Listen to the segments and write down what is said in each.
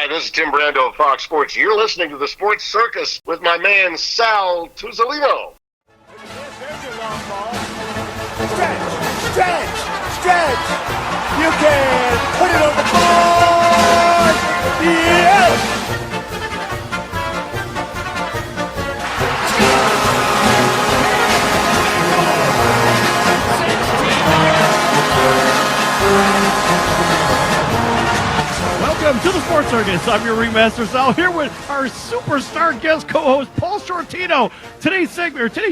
Hi, this is Tim Brando of Fox Sports. You're listening to the Sports Circus with my man Sal Tuzolino. There's your long ball. Stretch, stretch, stretch. You can put it on the board. Yes. Welcome to the Sports Circus. I'm your Ringmaster Sal, here with our superstar guest co-host Paul Shortino. Today's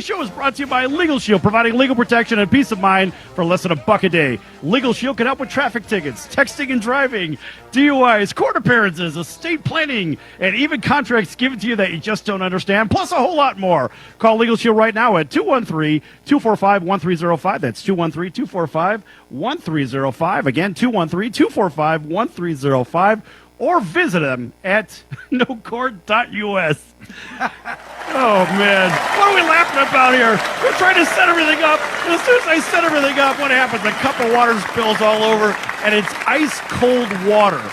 show is brought to you by Legal Shield, providing legal protection and peace of mind for less than $1 a day. Legal Shield can help with traffic tickets, texting and driving, DUIs, court appearances, estate planning, and even contracts given to you that you just don't understand, plus a whole lot more. Call Legal Shield right now at 213-245-1305. That's 213-245-1305. Again, 213-245-1305. Or visit them at nocourt.us. Oh, man. What are we laughing about here? We're trying to set everything up. And as soon as I set everything up, what happens? A cup of water spills all over, and it's ice-cold water.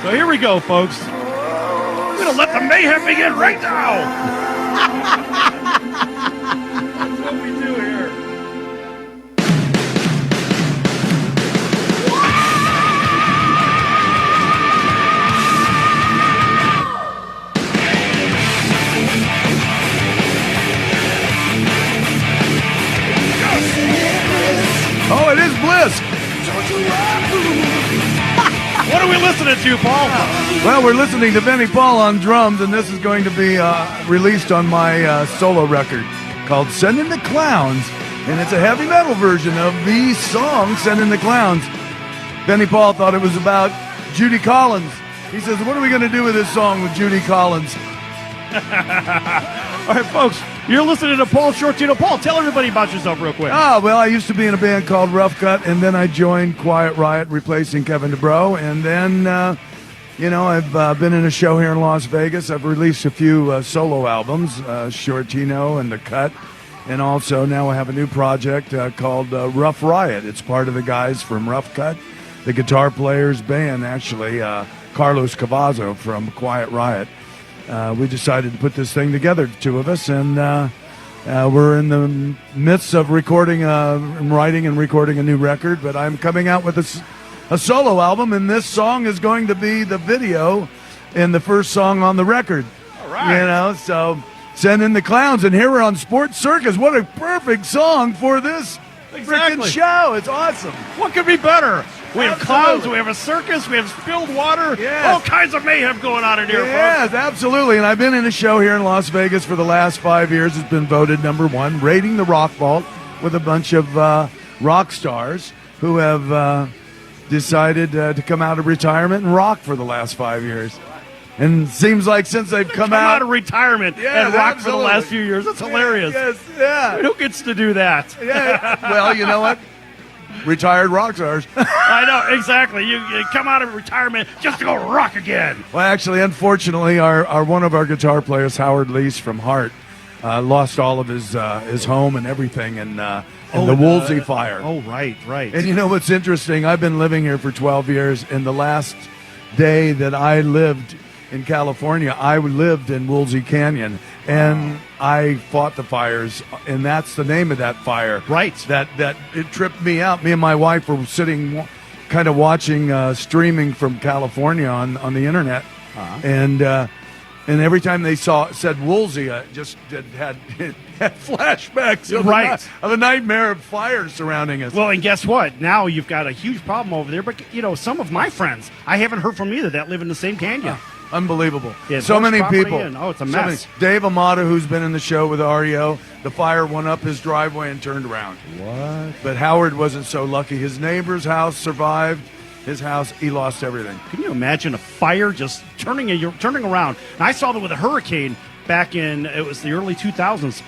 So here we go, folks. We're going to let the mayhem begin right now. That's what we do here. Oh, it is Bliss. What are we listening to, Paul? Well, we're listening to Benny Paul on drums, and this is going to be released on my solo record called Sending the Clowns, and it's a heavy metal version of the song Sending the Clowns. Benny Paul thought it was about Judy Collins. He says, what are we going to do with this song with Judy Collins? All right, folks, you're listening to Paul Shortino. Paul, tell everybody about yourself real quick. Well, I used to be in a band called Rough Cut, and then I joined Quiet Riot, replacing Kevin DeBro. And then, I've been in a show here in Las Vegas. I've released a few solo albums, Shortino and The Cut. And also now I have a new project called Rough Riot. It's part of the guys from Rough Cut, the guitar player's band, actually, Carlos Cavazzo from Quiet Riot. We decided to put this thing together, the two of us, and we're in the midst of writing and recording a new record, but I'm coming out with a solo album, and this song is going to be the video and the first song on the record. All right. So Send in the Clowns, and here we're on Sports Circus. What a perfect song for this freaking show. It's awesome. What could be better? We have clowns, we have a circus, we have spilled water, all kinds of mayhem going on in here, yes, folks. Absolutely. And I've been in a show here in Las Vegas for the last 5 years. It's been voted #1, Raiding the Rock Vault, with a bunch of rock stars who have decided to come out of retirement and rock for the last 5 years. And it seems like since they've come out of retirement and rock for the last few years. That's hilarious. Yes, yeah. Who gets to do that? Yeah. Well, you know what? Retired rock stars. I know, exactly. You come out of retirement just to go rock again. Well, actually, unfortunately, our one of our guitar players, Howard Leese from Heart, lost all of his home and everything in the Woolsey fire. Oh, right. And you know what's interesting? I've been living here for 12 years, and the last day that I lived in California, I lived in Woolsey Canyon, and I fought the fires, and that's the name of that fire. Right. That it tripped me out. Me and my wife were sitting, kind of watching, streaming from California on the internet, and every time they said Woolsey, it had flashbacks of a nightmare of fire surrounding us. Well, and guess what? Now you've got a huge problem over there. But some of my friends I haven't heard from either that live in the same canyon. Unbelievable. Yeah, so many people. It's a mess. Dave Amato, who's been in the show with REO, the fire went up his driveway and turned around. What? But Howard wasn't so lucky. His neighbor's house survived. His house, he lost everything. Can you imagine a fire just turning around? And I saw that with a hurricane back in, it was the early 2000s.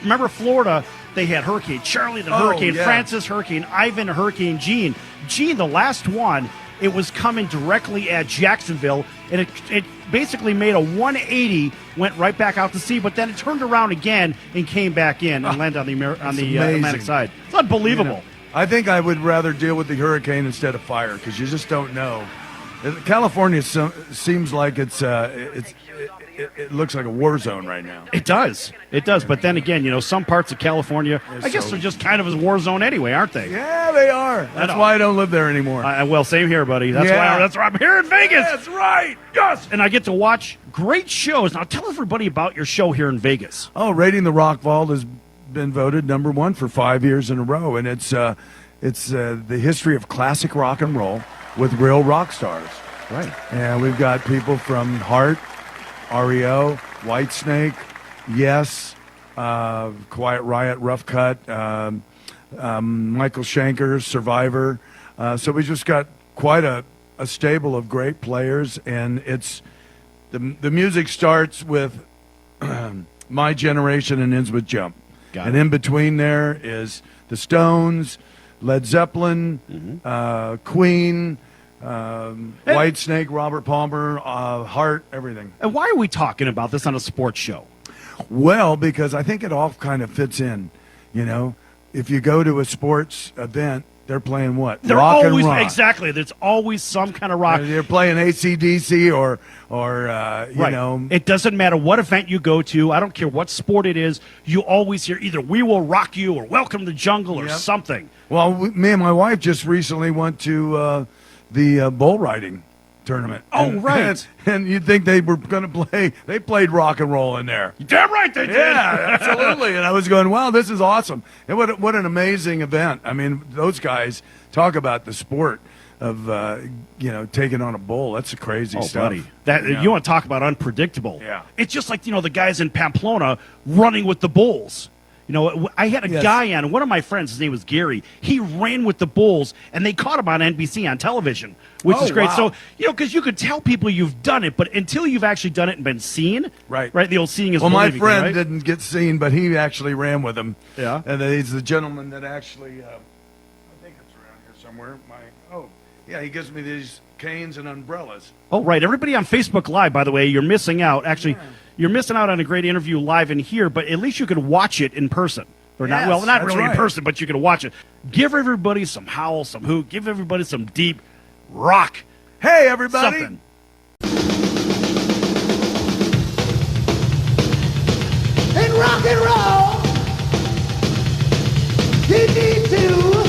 Remember Florida, they had Hurricane Charlie, the Hurricane Francis, Hurricane Ivan, Hurricane Gene. Gene, the last one, it was coming directly at Jacksonville, and it basically made a 180, went right back out to sea, but then it turned around again and came back in and landed on the Atlantic side. It's unbelievable. I think I would rather deal with the hurricane instead of fire, because you just don't know California seems like it looks like a war zone right now. It does. But then again, some parts of California, I guess they're just kind of a war zone anyway, aren't they? Yeah, they are. That's why I don't live there anymore. Well, same here, buddy. That's why I'm here in Vegas. That's right. Yes. And I get to watch great shows. Now, tell everybody about your show here in Vegas. Oh, Raiding the Rock Vault has been voted #1 for 5 years in a row, and it's the history of classic rock and roll with real rock stars. Right. And we've got people from Heart, REO, Whitesnake, Yes, Quiet Riot, Rough Cut, Michael Schenker, Survivor. So we just got quite a stable of great players, and it's the music starts with My Generation and ends with Jump. And in between there is the Stones, Led Zeppelin, Queen, Whitesnake, Robert Palmer, Heart, everything. And why are we talking about this on a sports show? Well, because I think it all kind of fits in. If you go to a sports event, they're playing what? They're rock always, and rock. Exactly. There's always some kind of rock. They're playing AC/DC or you know. It doesn't matter what event you go to. I don't care what sport it is. You always hear either "We Will Rock You" or "Welcome to the Jungle" or something. Well, me and my wife just recently went to the bull riding tournament. Right. And you'd think they were going to play. They played rock and roll in there. You're damn right they did. Yeah, absolutely. And I was going, wow, this is awesome. And what an amazing event. I mean, those guys talk about the sport of taking on a bull. That's crazy stuff. Buddy. You want to talk about unpredictable. Yeah. It's just like, the guys in Pamplona running with the bulls. I had a guy on, one of my friends, his name was Gary. He ran with the bulls, and they caught him on NBC on television, which is great. Wow. So, because you could tell people you've done it, but until you've actually done it and been seen, right? The old seeing is my believing, friend right? didn't get seen, but he actually ran with him. Yeah. And he's the gentleman that actually, I think it's around here somewhere. He gives me these canes and umbrellas. Oh, right. Everybody on Facebook Live, by the way, you're missing out. Actually, you're missing out on a great interview live in here, but at least you can watch it in person. Or not, not really in person, but you can watch it. Give everybody some howl, some hoot. Give everybody some deep rock. Hey, everybody. Something. In rock and roll, you need to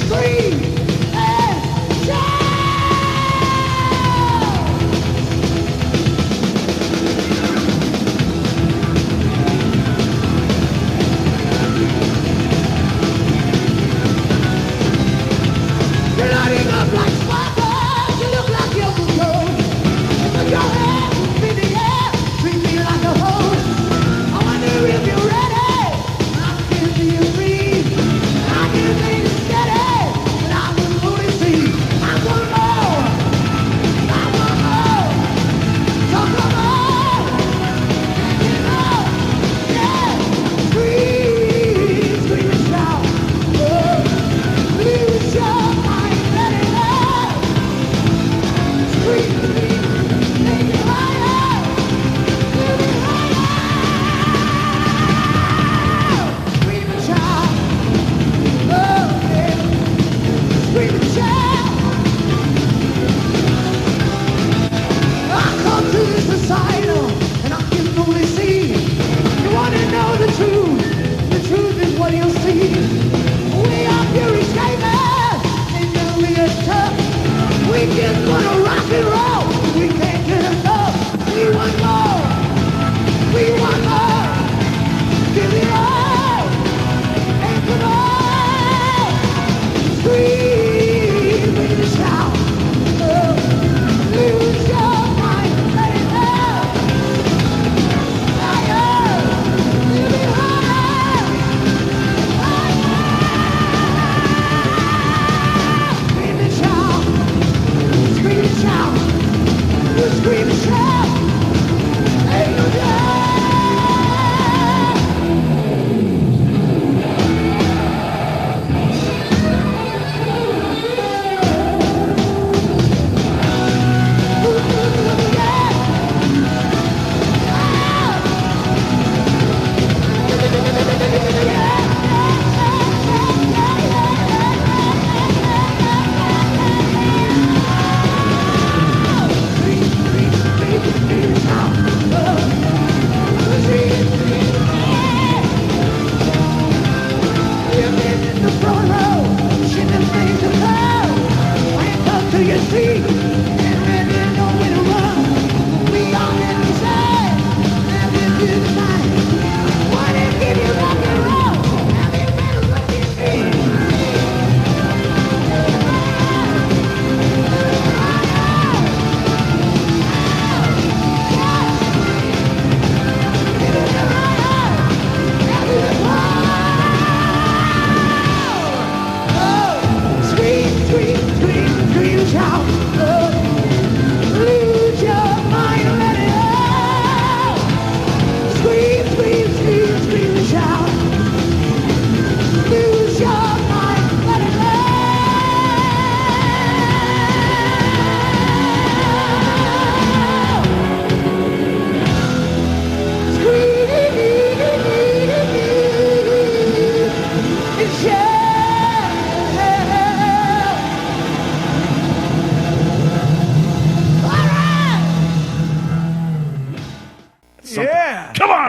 scream and shout. You're lighting up like sparkles. You look like you're good. Put your hands in the air, treat me like a host. I wonder if you're ready. I can see you breathe. I can see you steady, but I can only see. I want more. I want more. So come on, get up, yeah. Scream, scream and shout. Lose your mind, let it out. Scream, take it higher, live it higher. Scream and shout, oh yeah. Scream and shout. I come to this recital and I can only see. You wanna know the truth? The truth is what you'll see. We are pure escapers, and then we are tough. We just wanna rock and roll. We can't get enough. We want more. We want more. Give it all. And come on. Scream with a shout. Oh, lose your mind. Let it out. Higher. Live it higher. Scream and shout, scream and shout, you scream and shout, ain't no doubt.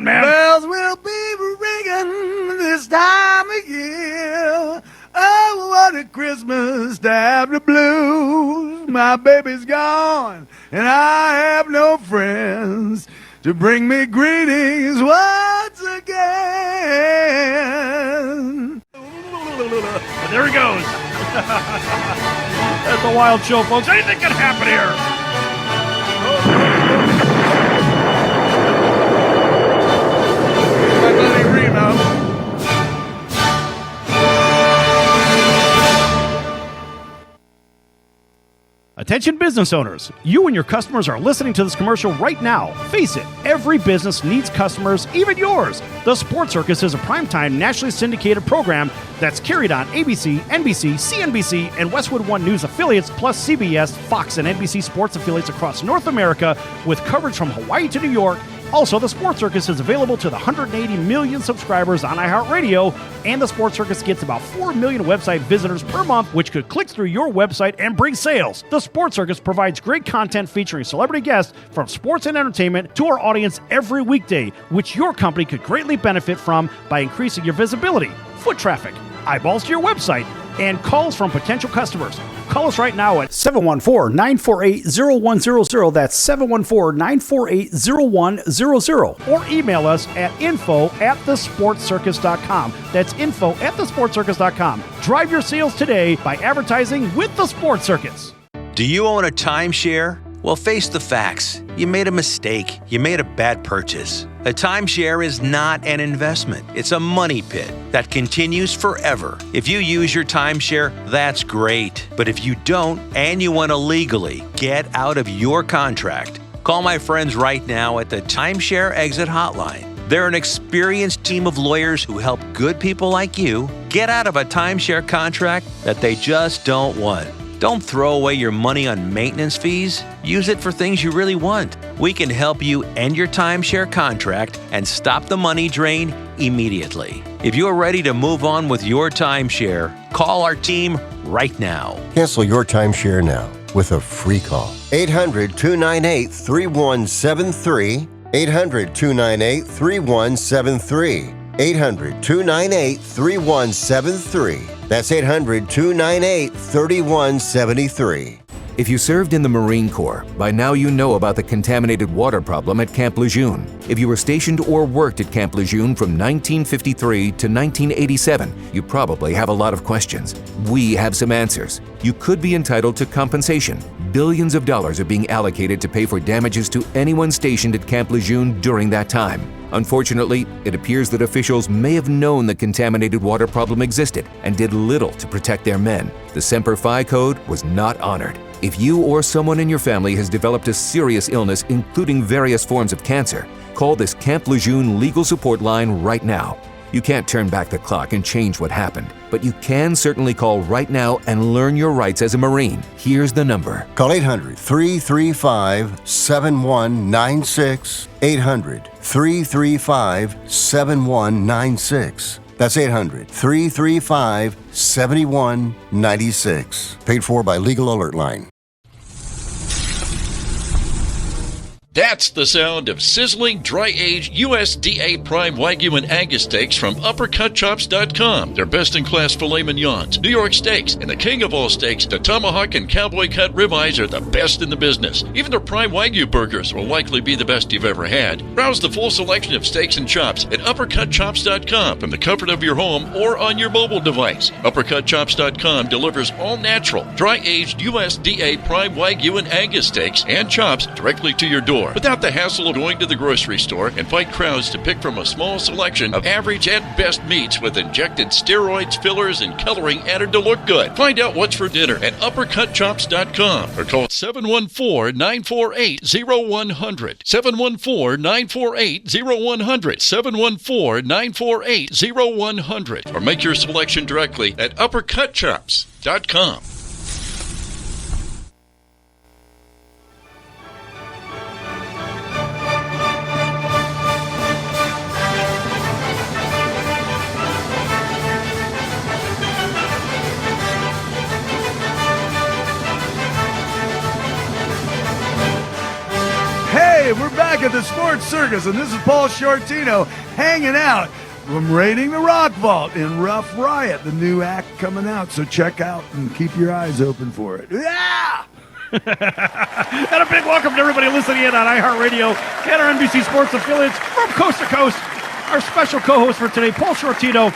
on, man. Bells will be ringing this time of year. Oh, what a Christmas to have the blues. My baby's gone, and I have no friends to bring me greetings once again. There he goes. That's a wild show, folks. Anything can happen here. My buddy Remo. Attention business owners, you and your customers are listening to this commercial right now. Face it, every business needs customers, even yours. The Sports Circus is a primetime nationally syndicated program that's carried on ABC, NBC, CNBC, and Westwood One News affiliates, plus CBS, Fox, and NBC sports affiliates across North America, with coverage from Hawaii to New York. Also, the Sports Circus is available to the 180 million subscribers on iHeartRadio, and the Sports Circus gets about 4 million website visitors per month, which could click through your website and bring sales. The Sports Circus provides great content featuring celebrity guests from sports and entertainment to our audience every weekday, which your company could greatly benefit from by increasing your visibility, foot traffic, eyeballs to your website, and calls from potential customers. Call us right now at 714-948-0100. That's 714-948-0100. Or email us at info@thesportscircus.com. That's info@thesportscircus.com. Drive your sales today by advertising with the Sports Circus. Do you own a timeshare? Well, face the facts. You made a mistake. You made a bad purchase. A timeshare is not an investment. It's a money pit that continues forever. If you use your timeshare, that's great. But if you don't, and you want to legally get out of your contract, call my friends right now at the Timeshare Exit Hotline. They're an experienced team of lawyers who help good people like you get out of a timeshare contract that they just don't want. Don't throw away your money on maintenance fees. Use it for things you really want. We can help you end your timeshare contract and stop the money drain immediately. If you're ready to move on with your timeshare, call our team right now. Cancel your timeshare now with a free call. 800-298-3173. 800-298-3173. 800-298-3173. That's 800-298-3173. If you served in the Marine Corps, by now you know about the contaminated water problem at Camp Lejeune. If you were stationed or worked at Camp Lejeune from 1953 to 1987, you probably have a lot of questions. We have some answers. You could be entitled to compensation. Billions of dollars are being allocated to pay for damages to anyone stationed at Camp Lejeune during that time. Unfortunately, it appears that officials may have known the contaminated water problem existed and did little to protect their men. The Semper Fi code was not honored. If you or someone in your family has developed a serious illness, including various forms of cancer, call this Camp Lejeune legal support line right now. You can't turn back the clock and change what happened, but you can certainly call right now and learn your rights as a Marine. Here's the number. Call 800-335-7196. 800-335-7196. That's 800-335-7196. Paid for by Legal Alert Line. That's the sound of sizzling, dry-aged USDA Prime Wagyu and Angus steaks from UppercutChops.com. Their best-in-class filet mignons, New York steaks, and the king of all steaks, the tomahawk and cowboy cut ribeyes are the best in the business. Even their Prime Wagyu burgers will likely be the best you've ever had. Browse the full selection of steaks and chops at UppercutChops.com from the comfort of your home or on your mobile device. UppercutChops.com delivers all-natural, dry-aged USDA Prime Wagyu and Angus steaks and chops directly to your door, without the hassle of going to the grocery store and fight crowds to pick from a small selection of average and best meats with injected steroids, fillers, and coloring added to look good. Find out what's for dinner at UppercutChops.com or call 714-948-0100. 714-948-0100. 714-948-0100. Or make your selection directly at UppercutChops.com. Hey, we're back at the Sports Circus, and this is Paul Shortino hanging out from Raiding the Rock Vault in Rough Riot, the new act coming out. So check out and keep your eyes open for it. Yeah! And a big welcome to everybody listening in on iHeartRadio and our NBC Sports affiliates from coast to coast. Our special co-host for today, Paul Shortino.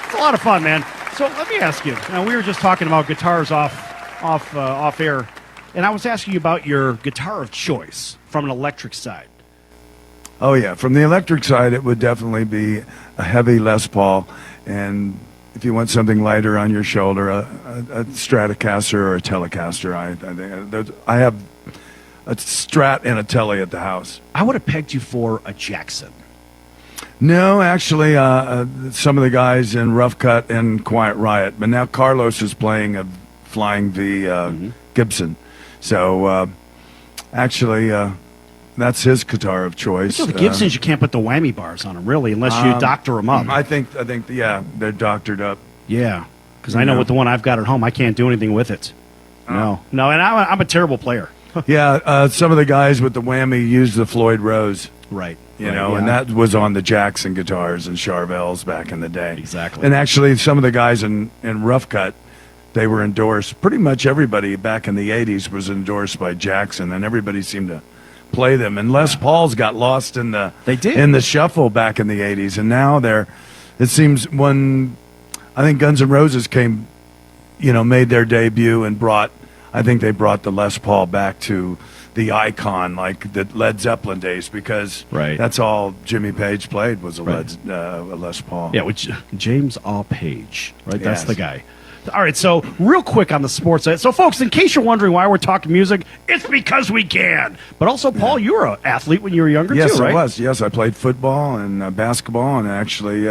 It's a lot of fun, man. So let me ask you. Now, we were just talking about guitars off air, and I was asking you about your guitar of choice from an electric side. Oh, yeah. From the electric side, it would definitely be a heavy Les Paul. And if you want something lighter on your shoulder, a Stratocaster or a Telecaster. I have a Strat and a Tele at the house. I would have pegged you for a Jackson. No, actually, some of the guys in Rough Cut and Quiet Riot. But now Carlos is playing a Flying V Gibson. So, actually, that's his guitar of choice. So the Gibsons, you can't put the whammy bars on them, really, unless you doctor them up. I think, yeah, they're doctored up. Yeah, because I know with the one I've got at home, I can't do anything with it. No, and I'm a terrible player. Yeah, some of the guys with the whammy used the Floyd Rose. Right. And that was on the Jackson guitars and Charvels back in the day. Exactly. And actually, some of the guys in Rough Cut, they were endorsed. Pretty much everybody back in the 80s was endorsed by Jackson, and everybody seemed to play them. And Les Pauls got lost in the shuffle back in the 80s, and now it seems I think Guns N' Roses came, made their debut and I think they brought the Les Paul back to the icon, like the Led Zeppelin days, because that's all Jimmy Page played was a Les Paul. Yeah, which James A. Page, right? Yes. That's the guy. All right, so real quick on the sports side. So, folks, in case you're wondering why we're talking music, it's because we can. But also, Paul, you were an athlete when you were younger, too, right? Yes, I was. Yes, I played football and basketball, and actually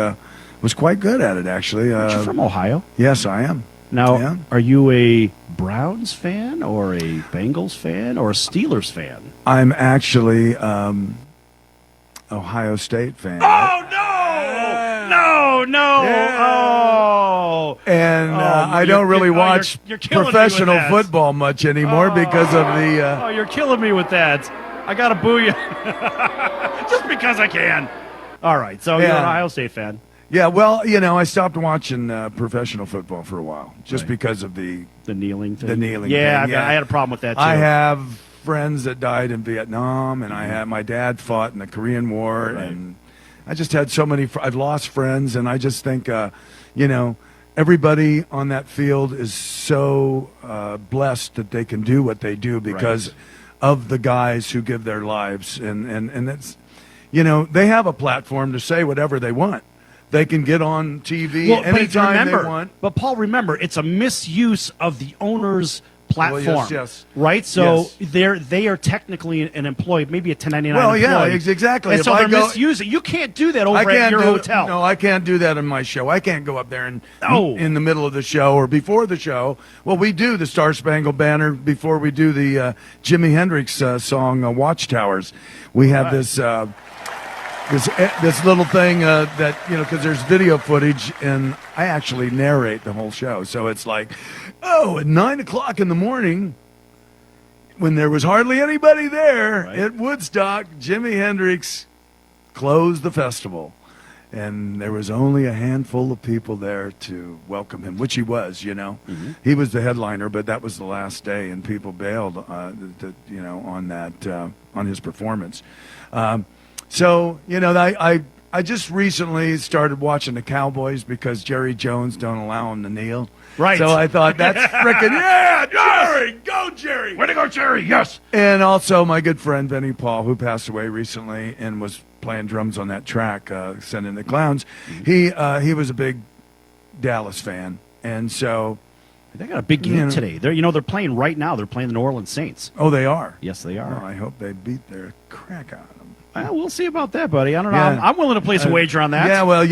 was quite good at it, actually. Aren't you from Ohio? Yes, I am. Now, are you a Browns fan or a Bengals fan or a Steelers fan? I'm actually Ohio State fan. Oh, no! No! Yeah. Oh! And I don't really watch professional football much anymore because of the... Oh, you're killing me with that. I got to boo you. Just because I can. All right, so you're an Ohio State fan. Yeah, well, I stopped watching professional football for a while just because of the kneeling thing. The kneeling thing. Yeah, I had a problem with that, too. I have friends that died in Vietnam, and my dad fought in the Korean War, and I just had so many. I've lost friends, and I just think, everybody on that field is so blessed that they can do what they do because of the guys who give their lives, and it's, they have a platform to say whatever they want. They can get on TV anytime they want. But, Paul, remember, it's a misuse of the owner's platform. Well, yes. Right? So they are technically an employee, maybe a 1099 employee. Well, yeah, exactly. And so they're misusing. You can't do that over at your hotel. No, I can't do that in my show. I can't go up there and in the middle of the show or before the show. Well, we do the Star Spangled Banner before we do the Jimi Hendrix song Watchtowers. We have this little thing that, because there's video footage, and I actually narrate the whole show. So it's like, at 9 o'clock in the morning, when there was hardly anybody there at Woodstock, Jimi Hendrix closed the festival. And there was only a handful of people there to welcome him, which he was, Mm-hmm. He was the headliner, but that was the last day, and people bailed, on that, on his performance. So, I just recently started watching the Cowboys because Jerry Jones don't allow him to kneel. Right. So I thought, that's frickin' Jerry! Go, Jerry! Way to go, Jerry! Yes! And also my good friend Benny Paul, who passed away recently and was playing drums on that track, Send in the Clowns. Mm-hmm. He was a big Dallas fan. And so... They got a big game today. They're playing right now. They're playing the New Orleans Saints. Oh, they are? Yes, they are. Well, I hope they beat their crack out of them. Well, we'll see about that, buddy. I don't know. I'm willing to place a wager on that. Yeah, well,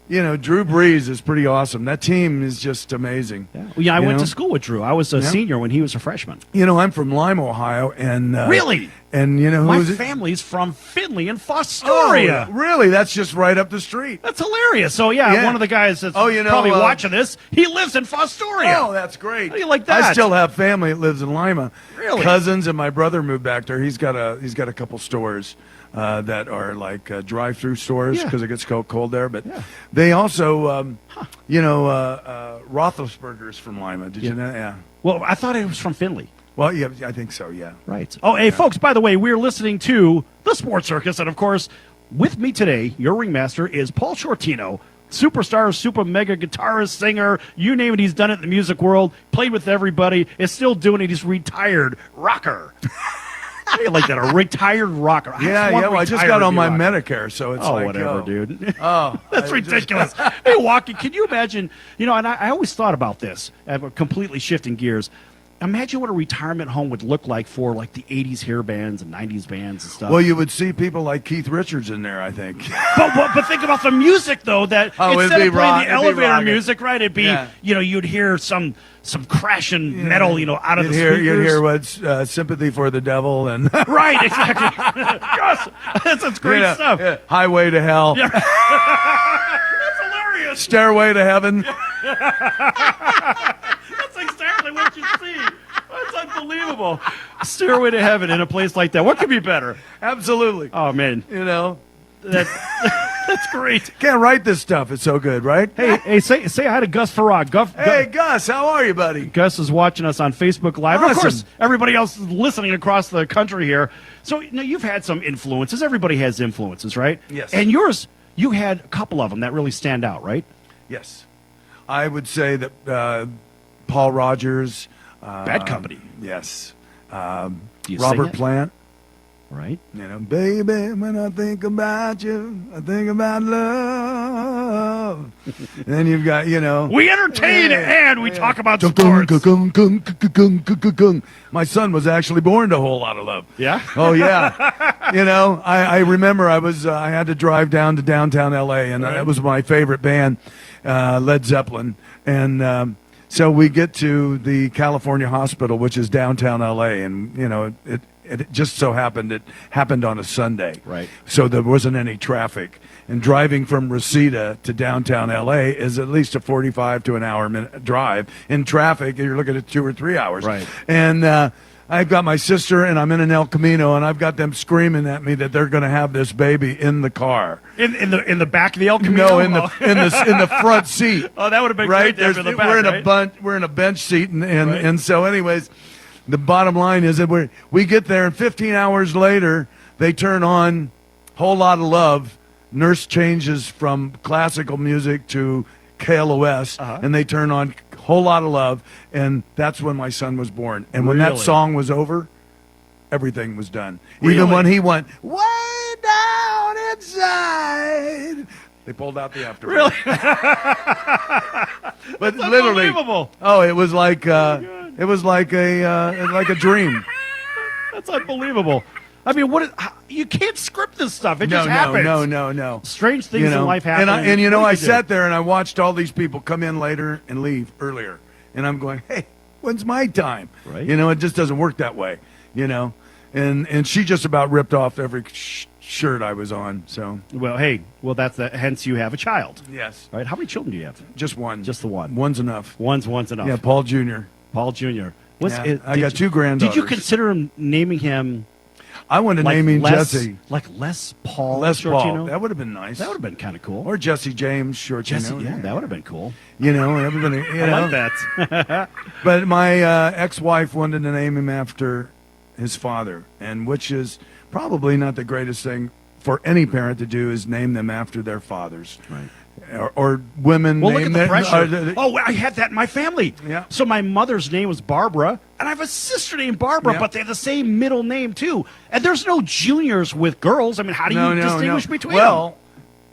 Drew Brees is pretty awesome. That team is just amazing. Yeah, well, I went to school with Drew. I was a senior when he was a freshman. I'm from Lima, Ohio, and really, and my family's from Findlay and Fostoria. Oh, really? That's just right up the street. That's hilarious. So one of the guys that's probably watching this, he lives in Fostoria. Oh, that's great. How do you like that? I still have family that lives in Lima. Really? Cousins, and my brother moved back there. He's got a couple stores that are like drive-through stores because it gets cold there. But they also, Roethlisberger's from Lima. Did you know? Yeah. Well, I thought it was from Findlay. Well, yeah, I think so, yeah. Right. Oh, hey, folks, by the way, we're listening to The Sports Circus. And, of course, with me today, your ringmaster is Paul Shortino, superstar, super mega guitarist, singer, you name it, he's done it in the music world, played with everybody, is still doing it. He's retired rocker. How do you like that? A retired rocker. I just got on my Medicare, so it's whatever, dude. Oh, that's ridiculous. Hey, Walkie, can you imagine, and I always thought about this, completely shifting gears. Imagine what a retirement home would look like for like the 80s hair bands and 90s bands and stuff. Well, you would see people like Keith Richards in there, I think. But think about the music, though, that instead of playing the elevator music, right, it'd be, you'd hear some crashing metal, out of the speakers. You'd hear what's Sympathy for the Devil and... Right, exactly. Gosh, that's great stuff. Yeah. Highway to Hell. Yeah. That's hilarious. Stairway to Heaven. That's exactly what you see. That's unbelievable. Stairway to Heaven in a place like that. What could be better? Absolutely. Oh, man. That's great. Can't write this stuff. It's so good, right? Hey, say hi to Gus Farag. Gus, how are you, buddy? Gus is watching us on Facebook Live. Awesome. Of course, everybody else is listening across the country here. So, you've had some influences. Everybody has influences, right? Yes. And yours, you had a couple of them that really stand out, right? Yes. I would say that Paul Rogers. Bad Company. Yes. You Robert Plant. Right. Baby, when I think about you, I think about love. And then you've got, We entertain and we talk about sports. My son was actually born to A Whole Lot of Love. Yeah? Oh, yeah. I remember I had to drive down to downtown L.A., and that was my favorite band, Led Zeppelin. And so we get to the California Hospital, which is downtown L.A., and, it just so happened it happened on a Sunday. Right. So there wasn't any traffic. And driving from Reseda to downtown L.A. is at least a 45 to an hour minute drive. In traffic, you're looking at 2 or 3 hours. Right. And I've got my sister, and I'm in an El Camino, and I've got them screaming at me that they're going to have this baby in the car. In the back of the El Camino? No, in the front seat. Oh, that would have been right. Great. The back, we're in a bench seat, and so anyways. The bottom line is that we get there, and 15 hours later, they turn on Whole Lot of Love. Nurse changes from classical music to KLOS, and they turn on Whole Lot of Love, and that's when my son was born. And when that song was over, everything was done. Really? Even when he went, way down inside, they pulled out the after. Really? But literally, unbelievable. Oh, it was like a dream. That's unbelievable. I mean, you can't script this stuff. It just happens. No. Strange things in life happen. And I sat there and I watched all these people come in later and leave earlier, and I'm going, hey, when's my time? Right. It just doesn't work that way. And she just about ripped off every shirt I was on. So that's hence you have a child. Yes. Right. How many children do you have? Just one. Just the one. One's enough. One's enough. Yeah, Paul Jr. Paul Jr. I got 2 granddaughters. Did you consider naming him? I wanted to name him Jesse. Like Les Paul. Les Shortino? Paul. That would have been nice. That would have been kind of cool. Or Jesse James Shortino. Jesse, that would have been cool. Everybody. I like that. But my ex-wife wanted to name him after his father, and which is probably not the greatest thing for any parent to do, is name them after their fathers. Right. Or women. Well, look at the pressure. I had that in my family. Yeah. So my mother's name was Barbara, and I have a sister named Barbara, but they have the same middle name too. And there's no juniors with girls. I mean, how do you distinguish between them? Well,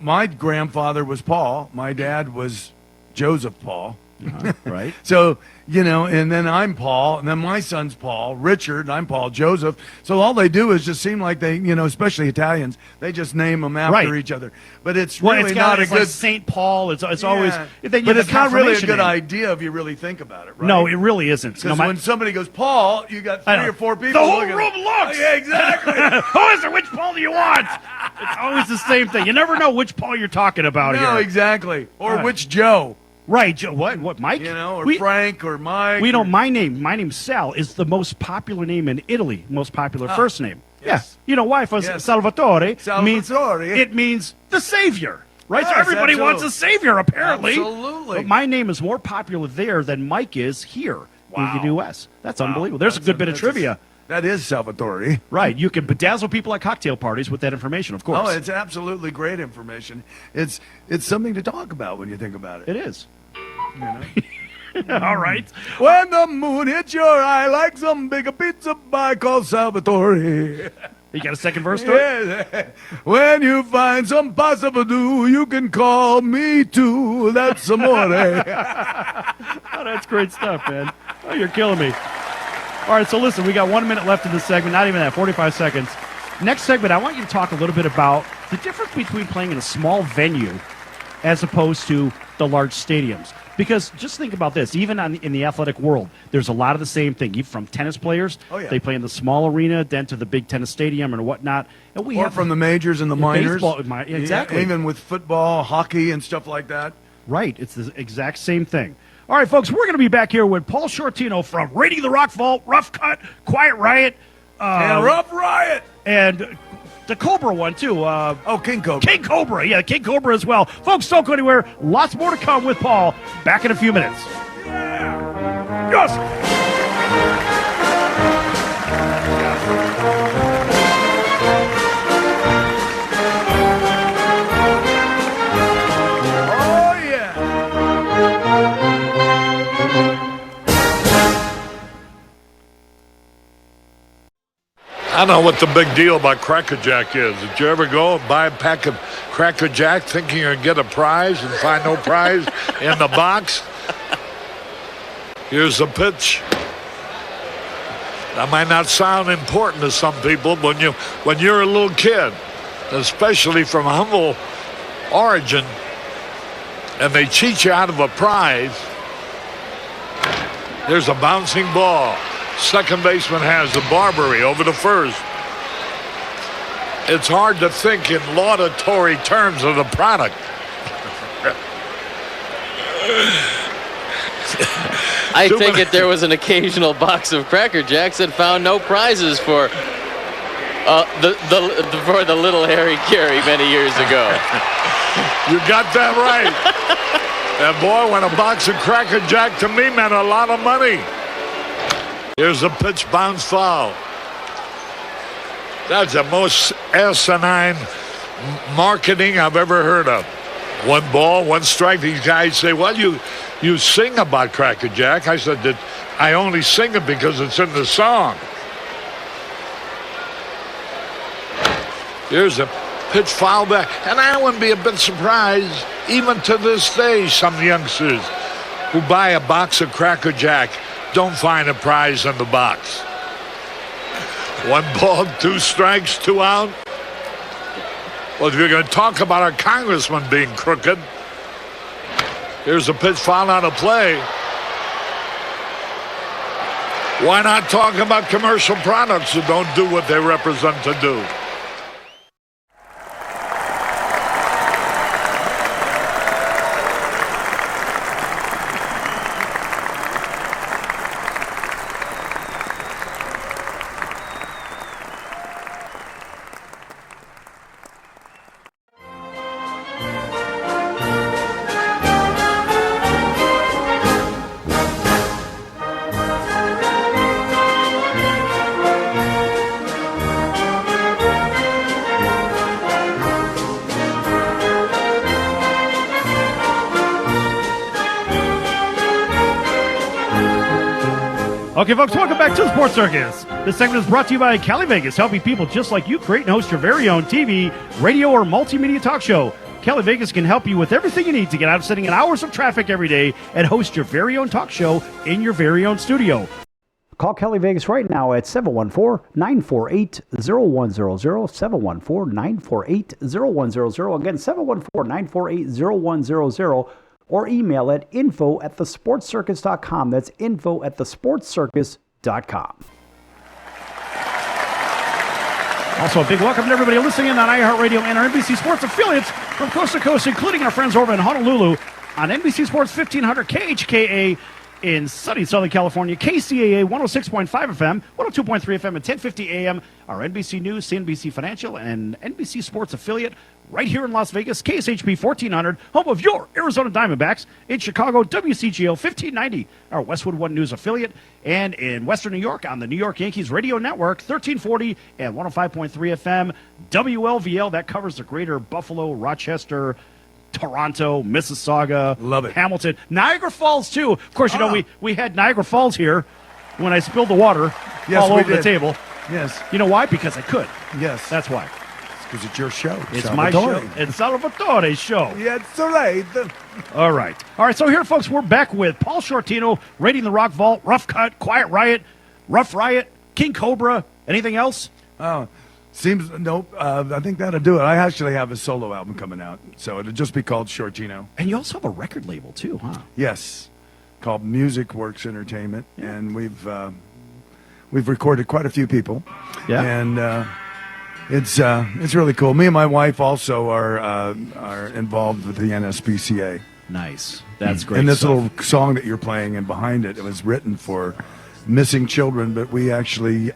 my grandfather was Paul. My dad was Joseph Paul. Right. So, and then I'm Paul, and then my son's Paul, Richard, and I'm Paul Joseph. So all they do is just seem like they, especially Italians, they just name them after each other. But it's really not a good like St. Paul. It's always, but it's not really a good idea if you really think about it, right? No, it really isn't. Because when somebody goes Paul, you got 3 or 4 people. The whole room looks. Yeah, exactly. Who is it? Which Paul do you want? It's always the same thing. You never know which Paul you're talking about here. No, exactly. Or which Joe. Right, Joe. What, Mike? Or Frank or Mike. My name's Sal, is the most popular name in Italy, most popular first name. Yes. Yeah. You know why? Salvatore. Salvatore. It means the savior. Right? Yes, So everybody wants a savior, apparently. Absolutely. But my name is more popular there than Mike is here in the U.S. That's unbelievable. There's a good bit of trivia. That is Salvatore. Right. You can bedazzle people at cocktail parties with that information, of course. Oh, it's absolutely great information. It's something to talk about when you think about it. It is. All right. When the moon hits your eye like some big pizza pie called Salvatore. You got a second verse to it? Yeah. When you find some possible do, you can call me too. That's amore. Oh, that's great stuff, man. Oh, you're killing me. All right, so listen, we got 1 minute left in this segment, not even that, 45 seconds. Next segment, I want you to talk a little bit about the difference between playing in a small venue as opposed to the large stadiums. Because just think about this, even in the athletic world, there's a lot of the same thing. Even from tennis players, they play in the small arena, then to the big tennis stadium and whatnot. And or from the majors and the minors. Baseball, exactly. Yeah, even with football, hockey, and stuff like that. Right, it's the exact same thing. All right, folks, we're going to be back here with Paul Shortino from Raiding the Rock Vault, Rough Cut, Quiet Riot. And Rough Riot. And the Cobra one, too. King Cobra. King Cobra, yeah, King Cobra as well. Folks, don't go anywhere. Lots more to come with Paul. Back in a few minutes. Yeah. Yes. Oh, yeah. I don't know what the big deal about Cracker Jack is. Did you ever go and buy a pack of Cracker Jack thinking you're going to get a prize and find no prize in the box? Here's the pitch. That might not sound important to some people, but when you're a little kid, especially from humble origin, and they cheat you out of a prize, here's a bouncing ball. Second baseman has the Barbary over the first. It's hard to think in laudatory terms of the product. I take it there was an occasional box of Cracker Jacks that found no prizes for the little Harry Carey many years ago. You got that right. And boy, when a box of Cracker Jack to me meant a lot of money. Here's a pitch, bounce foul. That's the most asinine marketing I've ever heard of. 1 ball, 1 strike. These guys say, well, you sing about Cracker Jack. I said that I only sing it because it's in the song. Here's a pitch, foul back. And I wouldn't be a bit surprised, even to this day, some youngsters who buy a box of Cracker Jack don't find a prize in the box. 1 ball, 2 strikes, 2 out. Well, if you're going to talk about our congressman being crooked, here's a pitch, foul out of play. Why not talk about commercial products that don't do what they represent to do? Okay, folks, welcome back to the Sports Circus. This segment is brought to you by Cali Vegas, helping people just like you create and host your very own TV, radio, or multimedia talk show. Kelly Vegas can help you with everything you need to get out of sitting in hours of traffic every day and host your very own talk show in your very own studio. Call Kelly Vegas right now at 714-948-0100, 714-948-0100. Again, 714-948-0100, or email at info@thesportscircus.com. That's info@thesportscircus.com. Also, a big welcome to everybody listening in on iHeartRadio and our NBC Sports affiliates from coast to coast, including our friends over in Honolulu on NBC Sports 1500 KHKA in sunny Southern California, KCAA 106.5 FM, 102.3 FM, and 1050 AM, our NBC News, CNBC Financial, and NBC Sports affiliate right here in Las Vegas, KSHP 1400, home of your Arizona Diamondbacks, in Chicago, WCGO 1590, our Westwood One News affiliate, and in Western New York on the New York Yankees Radio Network, 1340 and 105.3 FM, WLVL, that covers the greater Buffalo, Rochester, Toronto, Mississauga, love it, Hamilton, Niagara Falls too. Of course, you know we had Niagara Falls here when I spilled the water all over the table. Yes. You know why? Because I could. Yes. That's why. Because it's your show. It's my show. It's Salvatore's show. Yeah, it's all right. All right. So here, folks, we're back with Paul Shortino, Raiding the Rock Vault, Rough Cut, Quiet Riot, Rough Riot, King Cobra. Anything else? Oh. Nope. I think that'll do it. I actually have a solo album coming out, so it'll just be called Shortino. And you also have a record label too, huh? Yes, called Music Works Entertainment, and we've recorded quite a few people. Yeah, and it's really cool. Me and my wife also are involved with the NSPCA. Nice, that's great. And this stuff. little song that you're playing and behind it, it was written for missing children, but we actually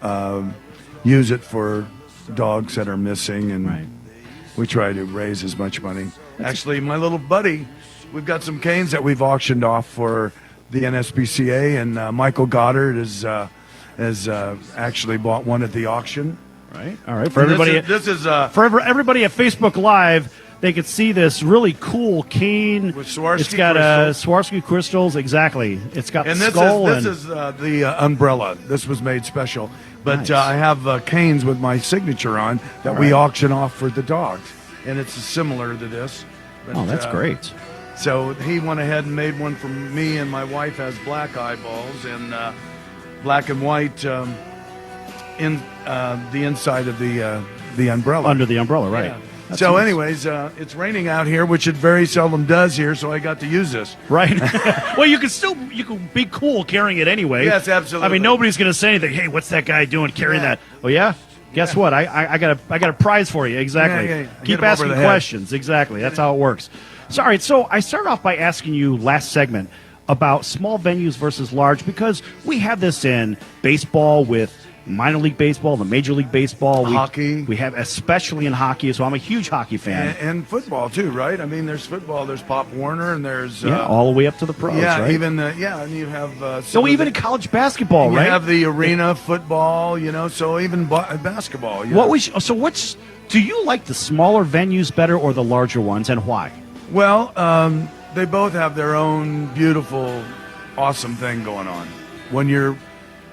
use it for dogs that are missing, and we try to raise as much money. Actually, my little buddy, we've got some canes that we've auctioned off for the NSPCA, and Michael Goddard has actually bought one at the auction. Right. All right. For everybody, for everybody at Facebook Live, they could see this really cool cane. With Swarovski it's got Swarovski crystals. Exactly. It's got and the this skull. Is the umbrella. This was made special. But Nice. I have canes with my signature on that we auction off for the dogs. And it's similar to this. But, that's great. So he went ahead and made one for me, and my wife has black eyeballs and black and white in the inside of the umbrella. Under the umbrella, right. Yeah. That's So nice. anyways, it's raining out here, which it very seldom does here, so I got to use this. Right. Well, you can be cool carrying it anyway. Yes, absolutely. I mean, nobody's going to say anything. Hey, what's that guy doing carrying that? Oh, yeah? Guess what? I got a prize for you. Exactly. Yeah. Keep asking questions. Exactly. That's how it works. So, all right. So I started off by asking you last segment about small venues versus large, because we have this in baseball with minor league baseball, the Major League Baseball. Hockey. We have, especially in hockey, so I'm a huge hockey fan. And football, too, right? I mean, there's football, there's Pop Warner, and there's... all the way up to the pros, right? Even, and you have... So even in college basketball, right? You have the arena football, so even basketball. Do you like the smaller venues better or the larger ones, and why? Well, they both have their own beautiful, awesome thing going on.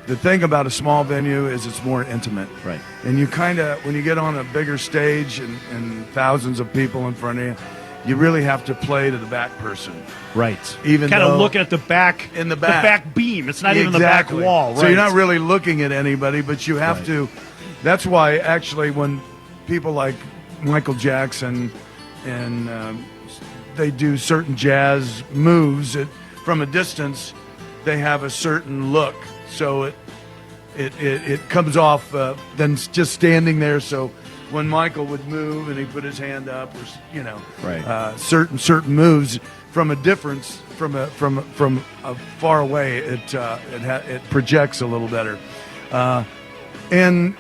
The thing about a small venue is it's more intimate. Right. And you when you get on a bigger stage and thousands of people in front of you, you really have to play to the back person. Right. Even kind of looking at the back. In the back. The back beam. It's not even the back wall. Right. So you're not really looking at anybody, but you have to. That's why, actually, when people like Michael Jackson and they do certain jazz moves, from a distance, they have a certain look. So it comes off then just standing there. So when Michael would move and he put his hand up, or certain moves from a difference from a far away, it projects a little better. And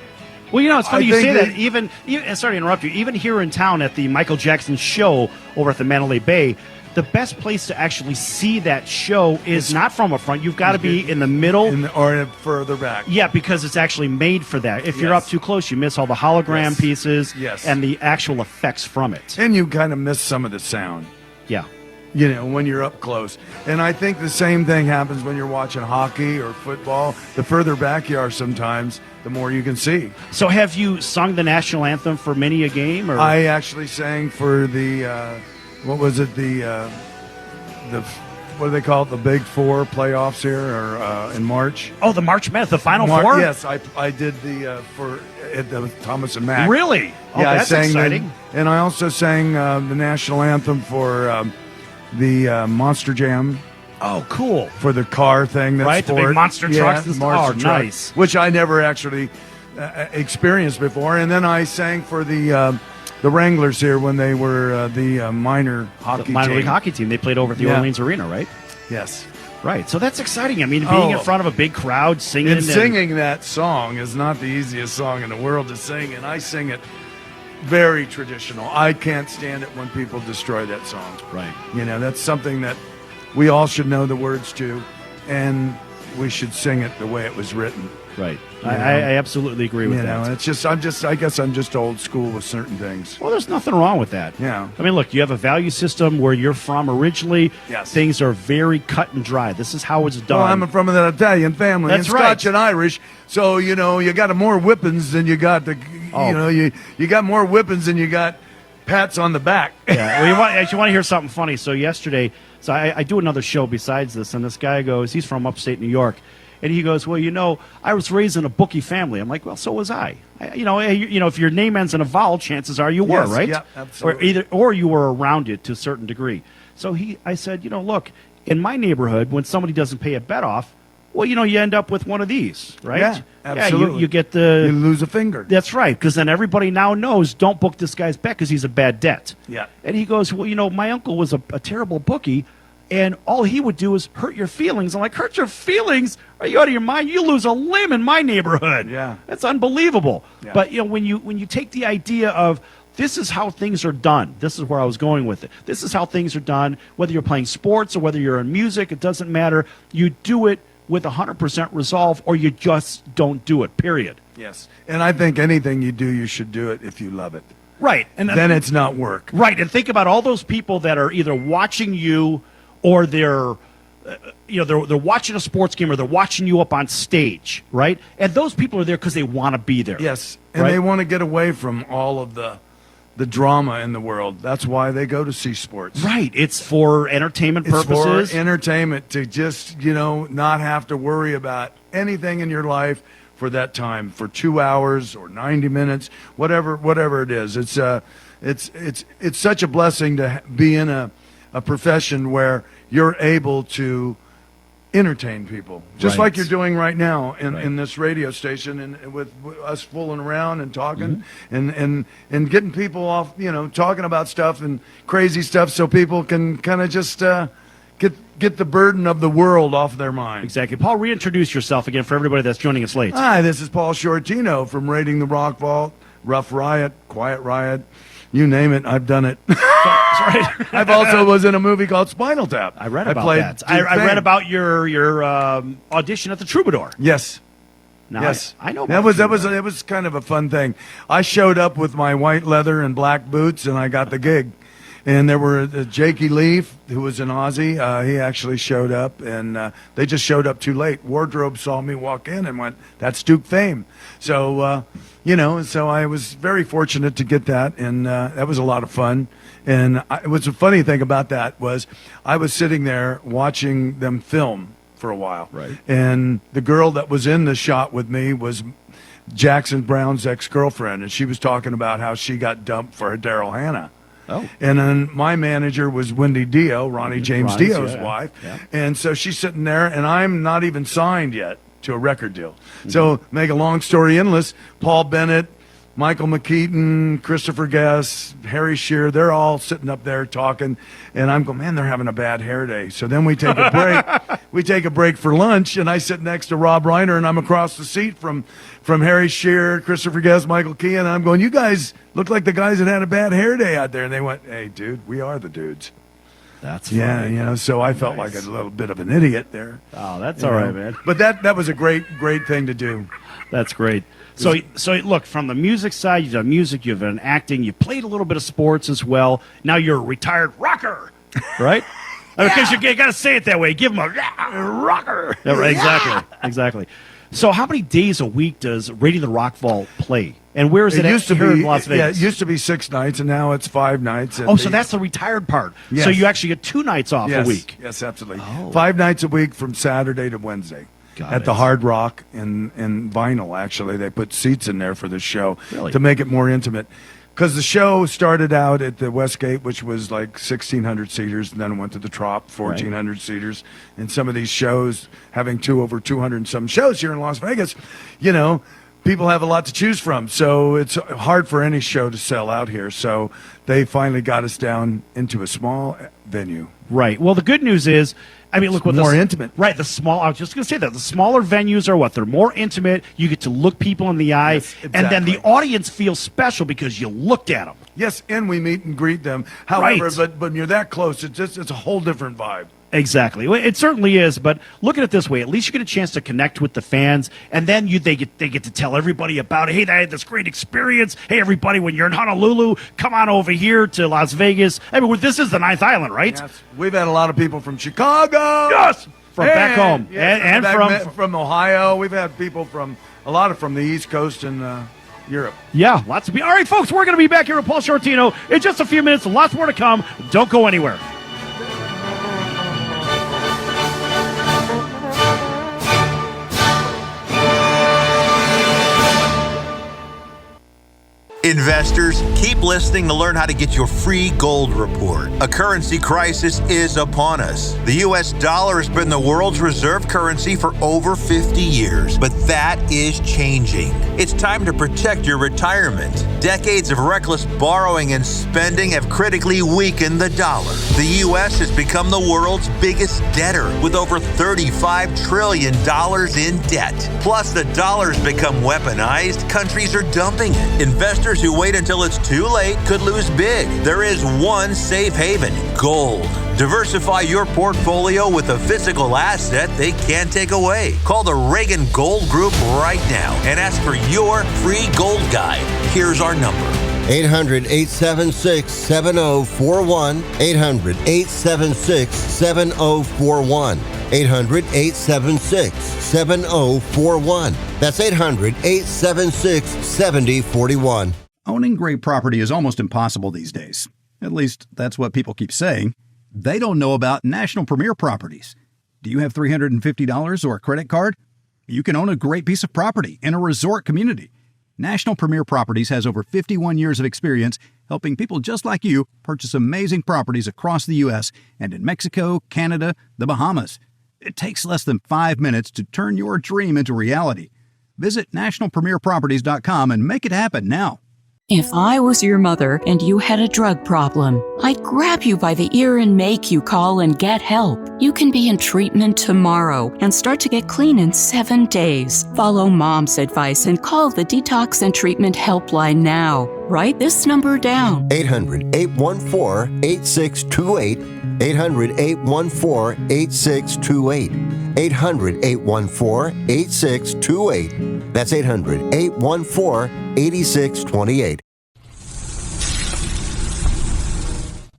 well, it's funny you say that. Even sorry to interrupt you. Even here in town at the Michael Jackson show over at the Mandalay Bay, the best place to actually see that show is not from a front. You've got to be in the middle. Or further back. Yeah, because it's actually made for that. If you're up too close, you miss all the hologram pieces and the actual effects from it. And you kind of miss some of the sound. Yeah. When you're up close. And I think the same thing happens when you're watching hockey or football. The further back you are sometimes, the more you can see. So have you sung the national anthem for many a game? Or? I actually sang for the, what was it, the what do they call it, the Big Four playoffs here or in March? Oh, the March Madness, the Final Four? Yes, I did the for Thomas and Mack. Really? Oh, yeah, that's I sang exciting. And I also sang the national anthem for the Monster Jam. Oh, cool. For the car thing. That's right, the big monster trucks. Yeah, monster truck, nice. Which I never actually experienced before. And then I sang for the Wranglers here when they were the minor hockey team. Minor league hockey team. They played over at the Orleans Arena, right? Yes. Right. So that's exciting. I mean, being in front of a big crowd, singing. And singing that song is not the easiest song in the world to sing, and I sing it very traditional. I can't stand it when people destroy that song. Right. You know, that's something that we all should know the words to, and we should sing it the way it was written. Right. I absolutely agree with that. I guess I'm just old school with certain things. Well, there's nothing wrong with that. Yeah. I mean, look, you have a value system where you're from originally. Yes. Things are very cut and dry. This is how it's done. Well, I'm from an Italian family. That's and right. Scotch and Irish. So, you know, you got more whippings than you got you got more whippings than you got pats on the back. Yeah. Well, you want to hear something funny. So yesterday, I do another show besides this, and this guy goes, he's from upstate New York. And he goes, well, you know, I was raised in a bookie family. I'm like, well, so was I. You know, if your name ends in a vowel, chances are you were, right? Yeah, absolutely. Or you were around it to a certain degree. So I said, you know, look, in my neighborhood, when somebody doesn't pay a bet off, well, you know, you end up with one of these, right? Yeah, absolutely. Yeah, you get you lose a finger. That's right, because then everybody now knows, don't book this guy's bet because he's a bad debt. Yeah. And he goes, well, you know, my uncle was a terrible bookie. And all he would do is hurt your feelings. I'm like, hurt your feelings? Are you out of your mind? You lose a limb in my neighborhood. Yeah. That's unbelievable. Yeah. But, you know, when you take the idea of this is how things are done, this is where I was going with it. This is how things are done, whether you're playing sports or whether you're in music, it doesn't matter. You do it with 100% resolve or you just don't do it, period. Yes. And I think anything you do, you should do it if you love it. Right. And then it's not work. Right. And think about all those people that are either watching you or they're watching a sports game or they're watching you up on stage, right? And those people are there because they want to be there. Yes, and they want to get away from all of the drama in the world. That's why they go to see sports. Right. It's for entertainment purposes. It's for entertainment to just, you know, not have to worry about anything in your life for that time, for 2 hours or 90 minutes, whatever it is. It's such a blessing to be in a profession where you're able to entertain people, just like you're doing right now in this radio station, and with us fooling around and talking and getting people off, you know, talking about stuff and crazy stuff, so people can kind of just get the burden of the world off their mind. Exactly. Paul, reintroduce yourself again for everybody that's joining us late. Hi, this is Paul Shortino from Raiding the Rock Vault, Rough Riot, Quiet Riot. You name it, I've done it. Right. I've also was in a movie called Spinal Tap. I read about that. I read about your audition at the Troubadour. Yes. Now, yes, I know. That was kind of a fun thing. I showed up with my white leather and black boots, and I got the gig. And there were Jakey Leaf, who was an Aussie. He actually showed up, and they just showed up too late. Wardrobe saw me walk in and went, "That's Duke Fame." So, so I was very fortunate to get that, and that was a lot of fun. And what's a funny thing about that was I was sitting there watching them film for a while. Right. And the girl that was in the shot with me was Jackson Brown's ex-girlfriend, and she was talking about how she got dumped for Daryl Hannah. Oh. And then my manager was Wendy Dio, Ronnie James Dio's wife. Yeah. And so she's sitting there, and I'm not even signed yet to a record deal. Mm-hmm. So make a long story endless, Paul Bennett, Michael McKeaton, Christopher Guest, Harry Shearer, they're all sitting up there talking, and I'm going, man, they're having a bad hair day. So then we take a break. We take a break for lunch, and I sit next to Rob Reiner, and I'm across the seat from Harry Shearer, Christopher Guest, Michael Keane, and I'm going, you guys look like the guys that had a bad hair day out there. And they went, hey, dude, we are the dudes. That's funny. Yeah, you know, so I felt like a little bit of an idiot there. Oh, that's all right, man. But that was a great thing to do. That's great. So look, from the music side, you've done music, you've done acting, you played a little bit of sports as well. Now you're a retired rocker, right? Because you got to say it that way. Give him a rocker. Yeah, right, exactly. So how many days a week does Radio the Rock Vault play? And where is it used to here be in Las Vegas? Yeah, it used to be 6 nights, and now it's 5 nights. So that's the retired part. Yes. So you actually get 2 nights off a week. Yes, absolutely. Oh. 5 nights a week from Saturday to Wednesday. At the Hard Rock in Vinyl, actually. They put seats in there for the show to make it more intimate. Because the show started out at the Westgate, which was like 1,600 seaters, and then it went to the Trop, 1,400 seaters. And some of these shows, having over 200 and some shows here in Las Vegas, people have a lot to choose from. So it's hard for any show to sell out here. So they finally got us down into a small venue. Right. Well, the good news is, look, more intimate. Right. I was just going to say that the smaller venues are they're more intimate. You get to look people in the eye, Yes, exactly. and then the audience feels special because you looked at them. Yes, and we meet and greet them. However, Right. but when you're that close, it's a whole different vibe. Exactly. Well, it certainly is, but look at it this way. At least you get a chance to connect with the fans, and then they get to tell everybody about it. Hey, I had this great experience. Hey, everybody, when you're in Honolulu, come on over here to Las Vegas. This is the Ninth Island, right? Yes. We've had a lot of people from Chicago. Yes! From back home. Yeah, and from Ohio. We've had people from the East Coast and Europe. Yeah, lots of people. All right, folks, we're going to be back here with Paul Shortino in just a few minutes. Lots more to come. Don't go anywhere. Investors, keep listening to learn how to get your free gold report. A currency crisis is upon us. The U.S. dollar has been the world's reserve currency for over 50 years, but that is changing. It's time to protect your retirement. Decades of reckless borrowing and spending have critically weakened the dollar. The U.S. has become the world's biggest debtor with over $35 trillion in debt. Plus, the dollar's become weaponized. Countries are dumping it. Investors who wait until it's too late could lose big. There is one safe haven: gold. Diversify your portfolio with a physical asset they can't take away. Call the Reagan Gold Group right now and ask for your free gold guide. Here's our number: 800-876-7041. 800-876-7041. 800-876-7041. That's 800-876-7041. Owning great property is almost impossible these days. At least, that's what people keep saying. They don't know about National Premier Properties. Do you have $350 or a credit card? You can own a great piece of property in a resort community. National Premier Properties has over 51 years of experience helping people just like you purchase amazing properties across the U.S. and in Mexico, Canada, the Bahamas. It takes less than 5 minutes to turn your dream into reality. Visit nationalpremierproperties.com and make it happen now. If I was your mother and you had a drug problem, I'd grab you by the ear and make you call and get help. You can be in treatment tomorrow and start to get clean in 7 days. Follow Mom's advice and call the Detox and Treatment Helpline now. Write this number down: 800-814-8628. 800-814-8628. 800-814-8628. That's 800-814-8628.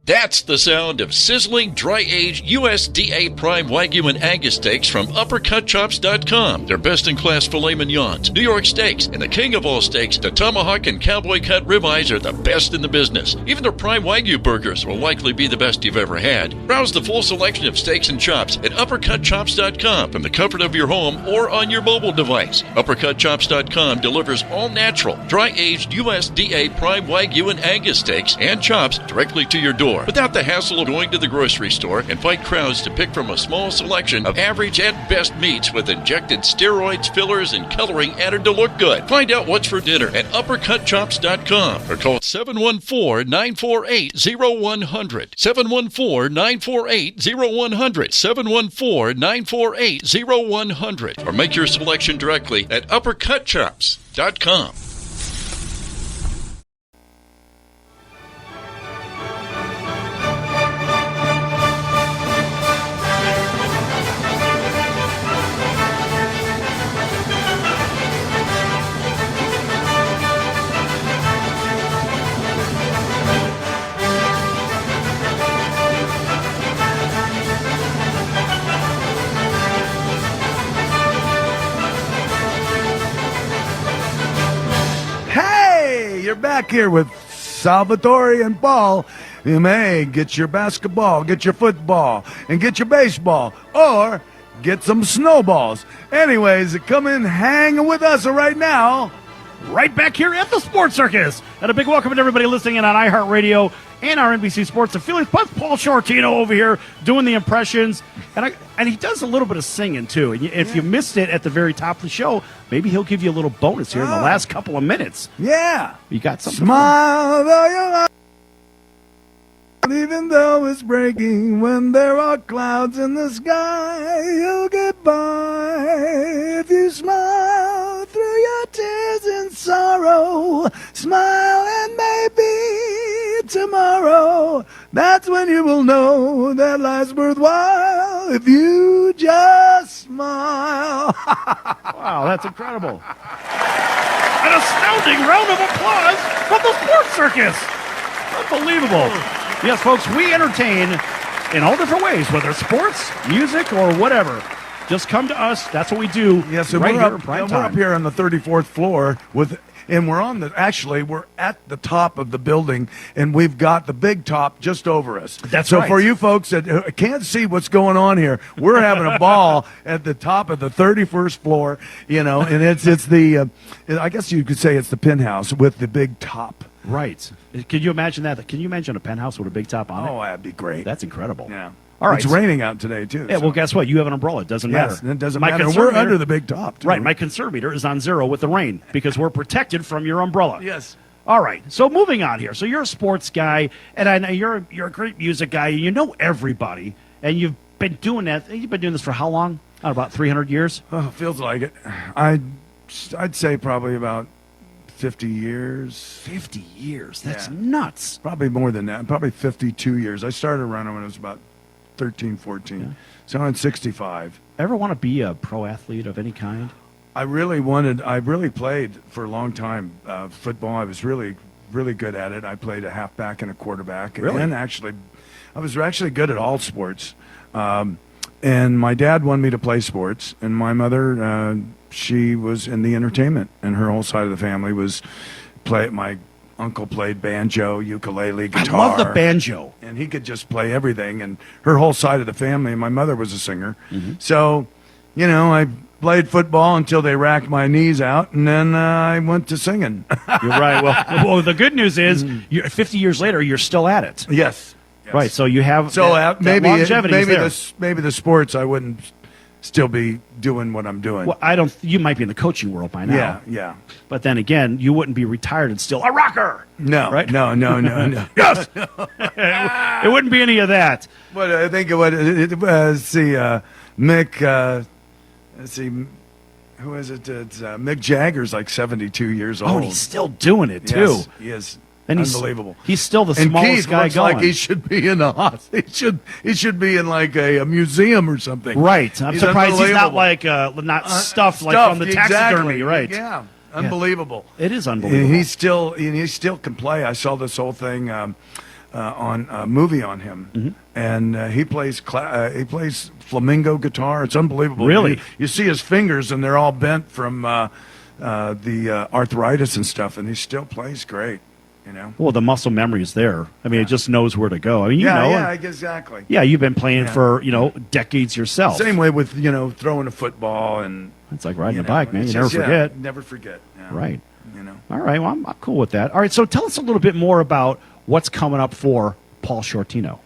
That's the sound of sizzling, dry-aged USDA Prime Wagyu and Angus steaks from UpperCutChops.com. Their best-in-class filet mignons, New York steaks, and the king of all steaks, the tomahawk and cowboy cut ribeyes are the best in the business. Even their Prime Wagyu burgers will likely be the best you've ever had. Browse the full selection of steaks and chops at UpperCutChops.com from the comfort of your home or on your mobile device. UpperCutChops.com delivers all-natural, dry-aged USDA Prime Wagyu and Angus steaks and chops directly to your door, without the hassle of going to the grocery store and fight crowds to pick from a small selection of average and best meats with injected steroids, fillers, and coloring added to look good. Find out what's for dinner at UpperCutChops.com or call 714-948-0100. 714-948-0100. 714-948-0100. Or make your selection directly at UpperCutChops.com. you're back here with Salvatore and Paul. You may get your basketball, get your football, and get your baseball, or get some snowballs. Anyways, come in, hang with us right now. Right back here at the Sports Circus. And a big welcome to everybody listening in on iHeartRadio and our NBC Sports affiliates. Plus Paul Shortino over here doing the impressions. And he does a little bit of singing, too. And if you missed it at the very top of the show, maybe he'll give you a little bonus here in the last couple of minutes. Yeah. You got something? Smile though you're alive, even though it's breaking. When there are clouds in the sky, you'll get by. If you smile through your tears and sorrow, smile and maybe tomorrow, that's when you will know that life's worthwhile. If you just smile. Wow, that's incredible. An astounding round of applause from the Sports Circus. Unbelievable. Yes, folks, we entertain in all different ways, whether it's sports, music, or whatever. Just come to us. That's what we do. Yes, and right we're here up, in prime we're time. up here on the 34th floor and we're we're at the top of the building, and we've got the big top just over us. That's so right. for you folks that can't see what's going on here, we're having a ball at the top of the 31st floor, and it's the I guess you could say it's the penthouse with the big top. Right. Can you imagine that? Can you imagine a penthouse with a big top on it? Oh, that'd be great. That's incredible. Yeah. All right. It's raining out today, too. Yeah, well, guess what? You have an umbrella. It doesn't matter. Yes, it doesn't My matter. conservator- We're under the big top, too. Right. My conservator is on 0 with the rain because we're protected from your umbrella. Yes. All right. So moving on here. So you're a sports guy, and I know you're a great music guy. You know everybody, and you've been doing that. You've been doing this for how long? About 300 years? Oh, feels like it. I'd say probably about 50 years. 50 years. That's nuts. Probably more than that. Probably 52 years. I started running when I was about 13, 14. Yeah. So I'm 65. Ever want to be a pro athlete of any kind? I really played for a long time football. I was really, really good at it. I played a halfback and a quarterback. Really? And I was actually good at all sports. And my dad wanted me to play sports. And my mother, she was in the entertainment. And her whole side of the family was my uncle played banjo, ukulele, guitar. I love the banjo. And he could just play everything. And her whole side of the family, my mother was a singer. Mm-hmm. So, I played football until they racked my knees out, and then I went to singing. You're right. Well, the good news is, 50 years later, you're still at it. Yes. Right. So you have maybe longevity is there. Maybe the sports I wouldn't still be doing what I'm doing. Well, you might be in the coaching world by now. Yeah. But then again, you wouldn't be retired and still a rocker. No. Right? No. Yes. It wouldn't be any of that. But I think it would. Mick. Let's see, who is it? It's Mick Jagger's like 72 years old. Oh, and he's still doing it too. Yes, he is. And unbelievable. He's still the and smallest Keith guy looks going. like he should be in the hospital. He should be in like a museum or something. Right. I'm surprised he's not like not stuffed like from the taxidermy. Exactly. Right. Yeah. Unbelievable. It is unbelievable. And he still can play. I saw this whole thing on a movie on him, and he plays flamingo guitar. It's unbelievable. Really, you see his fingers, and they're all bent from the arthritis and stuff, and he still plays great. Well, the muscle memory is there. I mean, it just knows where to go. I mean, exactly. Yeah, you've been playing for decades yourself. Same way with throwing a football, and it's like riding a bike, man. You never forget. Never forget. Yeah. Right. All right. Well, I'm cool with that. All right. So tell us a little bit more about what's coming up for Paul Shortino.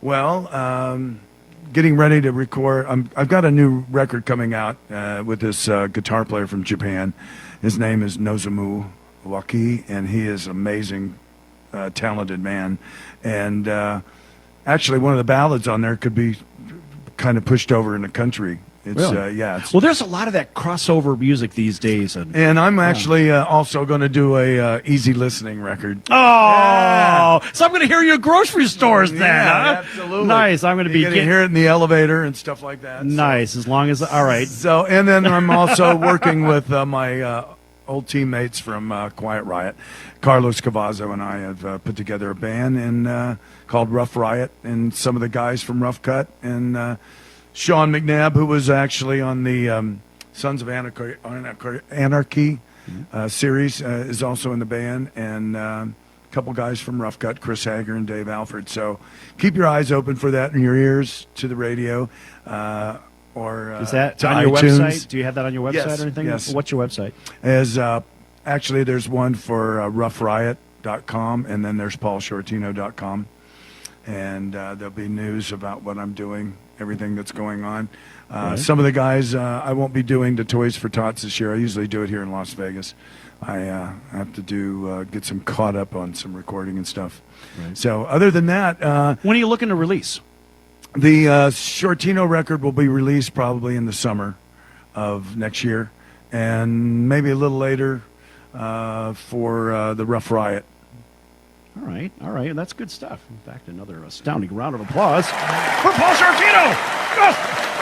Well, getting ready to record. I've got a new record coming out with this guitar player from Japan. His name is Nozomu Waki, and he is an amazing, talented man. And actually, one of the ballads on there could be kind of pushed over in the country. It's, really? Well, there's a lot of that crossover music these days. And I'm actually also going to do a easy listening record. Oh, so I'm going to hear you at grocery stores then, huh? Absolutely. Nice. I'm going to be getting hear it in the elevator and stuff like that. Nice, as long as, all right. So, and then I'm also working with my old teammates from Quiet Riot. Carlos Cavazzo and I have put together a band called Rough Riot, and some of the guys from Rough Cut, and Sean McNabb, who was actually on the Sons of Anarchy Series is also in the band, and a couple guys from Rough Cut, Chris Hager and Dave Alford. So keep your eyes open for that and your ears to the radio. Or is that to on your iTunes. website? Do you have that on your website Yes, or anything? yes. What's your website? Actually, there's one for roughriot.com, and then there's paulshortino.com. And there'll be news about what I'm doing, everything that's going on. Right. Some of the guys, I won't be doing the Toys for Tots this year. I usually do it here in Las Vegas. I have to get some caught up on some recording and stuff. Right. So other than that... when are you looking to release? The Shortino record will be released probably in the summer of next year, and maybe a little later for the Rough Riot. All right, that's good stuff. In fact, another astounding round of applause for Paul Shortino.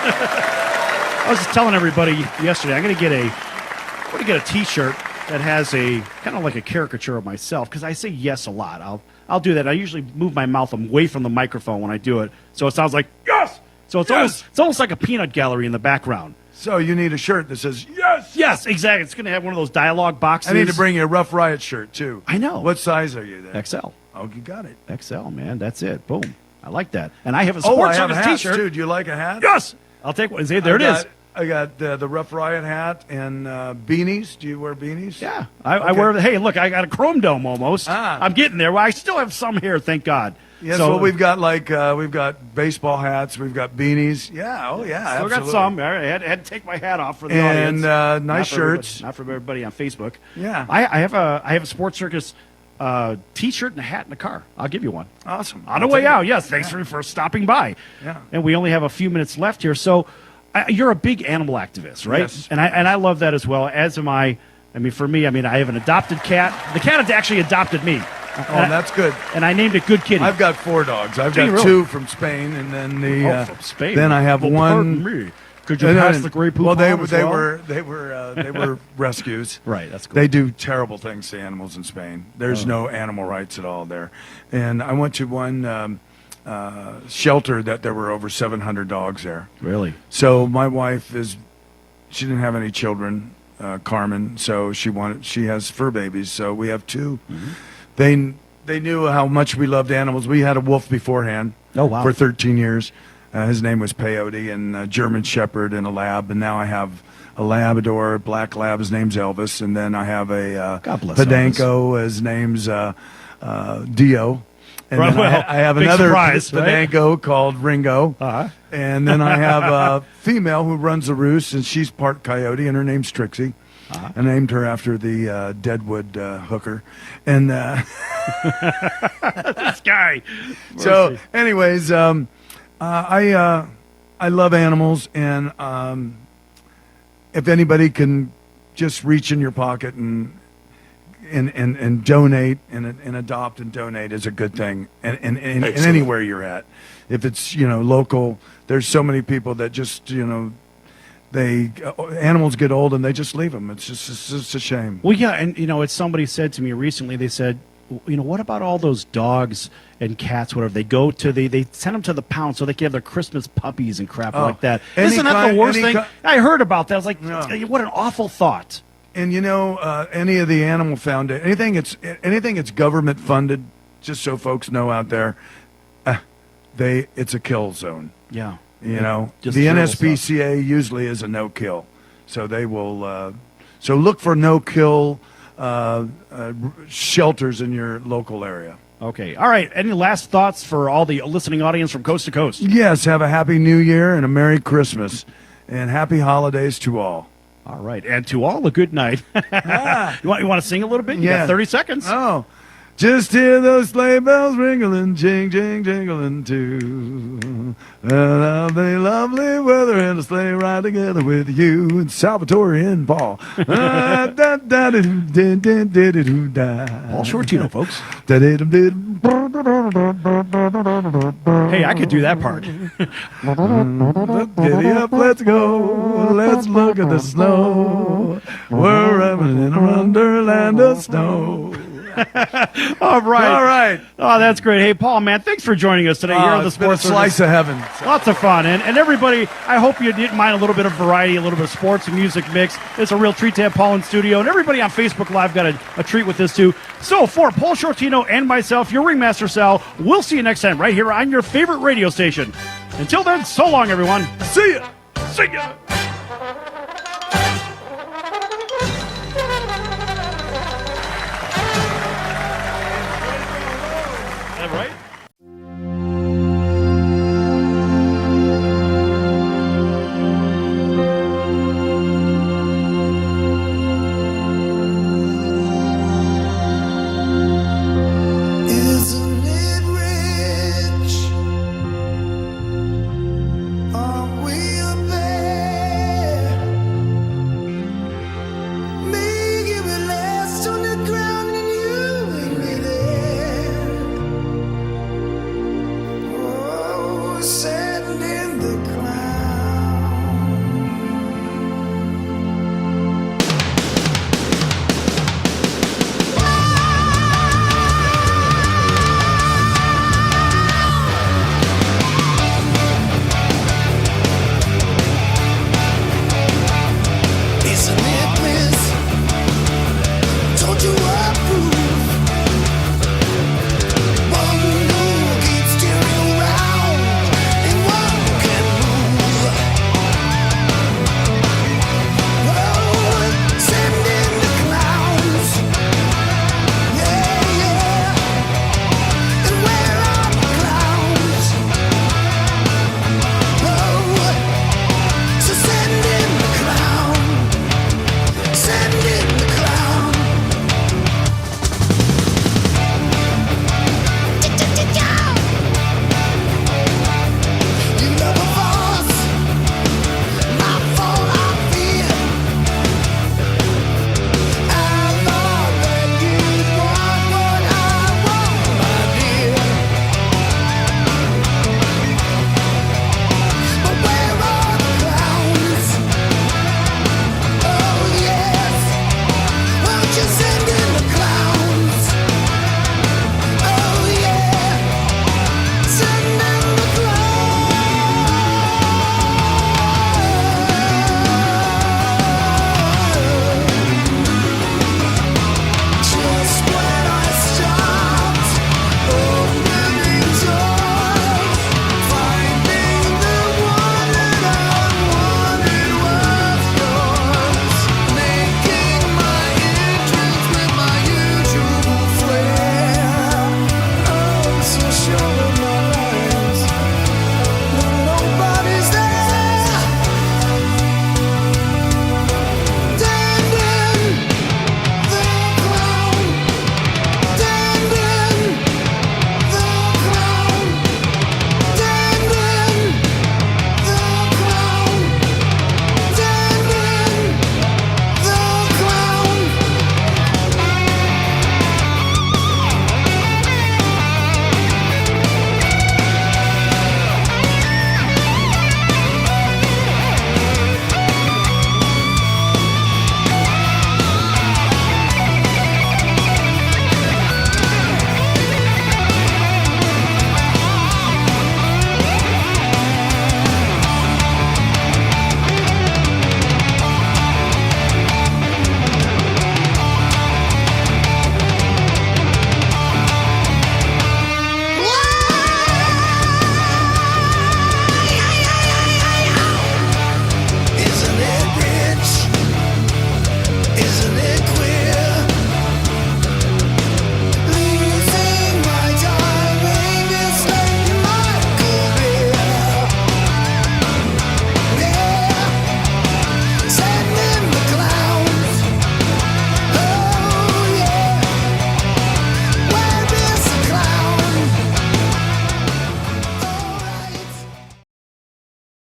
I was just telling everybody yesterday, I'm going to get a T-shirt that has a kind of like a caricature of myself, because I say yes a lot. I'll do that. I usually move my mouth away from the microphone when I do it, so it sounds like yes. So it's almost like a peanut gallery in the background. So you need a shirt that says yes. Yes, exactly. It's going to have one of those dialogue boxes. I need to bring you a Rough Riot shirt too. I know. What size are you there? XL. Oh, you got it. XL, man. That's it. Boom. I like that. And I have a Sports Circus hats T-shirt. too. Do you like a hat? Yes. I'll take one. See, there it is. I got the Rough Riot hat and beanies. Do you wear beanies? Yeah. I wear the, hey, look, I got a chrome dome almost. I'm getting there. Well, I still have some hair, thank God. Yes, so we've got we've got baseball hats, we've got beanies. Yeah, oh yeah, still absolutely. got some. I had to take my hat off for the audience. And nice shirts. Not for everybody on Facebook. Yeah. I have a Sports Circus T-shirt and a hat in the car. I'll give you one. Awesome. On the way out, yes. Thanks for stopping by. Yeah. And we only have a few minutes left here, so you're a big animal activist, right? Yes. And I love that as well. As am I. I mean, for me, I have an adopted cat. The cat has actually adopted me. Oh, that's good. And I named it Good Kitty. I've got 4 dogs. I've got 2 from Spain, and then from Spain. Then I have well, one. Pardon me. Could you pass the Grey Poupon? Well, they were rescues. Right, that's cool. They do terrible things to animals in Spain. There's no animal rights at all there. And I went to one shelter that there were over 700 dogs there. Really? So my wife she didn't have any children, Carmen. So she has fur babies. So we have 2. Mm-hmm. They knew how much we loved animals. We had a wolf beforehand. Oh, wow. For 13 years. His name was Peyote, and a German Shepherd and a Lab. And now I have a Labrador, Black Lab. His name's Elvis. And then I have a Podenco. His name's Dio. And then I have another Podenco called Ringo. Uh-huh. And then I have a female who runs the roost, and she's part coyote, and her name's Trixie. Uh-huh. I named her after the Deadwood hooker. And this guy. So, anyways, I love animals, and if anybody can just reach in your pocket and donate and adopt and donate is a good thing, and anywhere you're at, if it's local, there's so many people that just animals get old and they just leave them. It's just a shame. Well, yeah, and it's somebody said to me recently. They said, what about all those dogs and cats, whatever? They go to they send them to the pound so they can have their Christmas puppies and crap like that. Isn't that the worst thing? I heard about that. I was like, what an awful thought. And any of the animal foundation, anything that's government funded, just so folks know out there, it's a kill zone. Yeah. The NSPCA usually is a no kill, so they will. So look for no kill shelters in your local area. Okay. All right. Any last thoughts for all the listening audience from coast to coast? Yes. Have a happy New Year and a Merry Christmas, and happy holidays to all. All right. And to all, a good night. You want to sing a little bit? You got 30 seconds. Oh. Just hear those sleigh bells ringling, jing, jing, jingling too. Lovely, lovely weather and a sleigh ride together with you and Salvatore and Paul. Paul Shortino, folks. Hey, I could do that part. Giddy up, let's go. Let's look at the snow. We're running in a wonderland of snow. All right. All right. Oh, that's great. Hey, Paul, man, thanks for joining us today here on the It's been a Sports slice of heaven. Lots of fun. And everybody, I hope you didn't mind a little bit of variety, a little bit of sports and music mix. It's a real treat to have Paul in studio. And everybody on Facebook Live got a treat with this, too. So for Paul Shortino and myself, your Ringmaster Sal, we'll see you next time right here on your favorite radio station. Until then, so long, everyone. See ya. See ya. Right?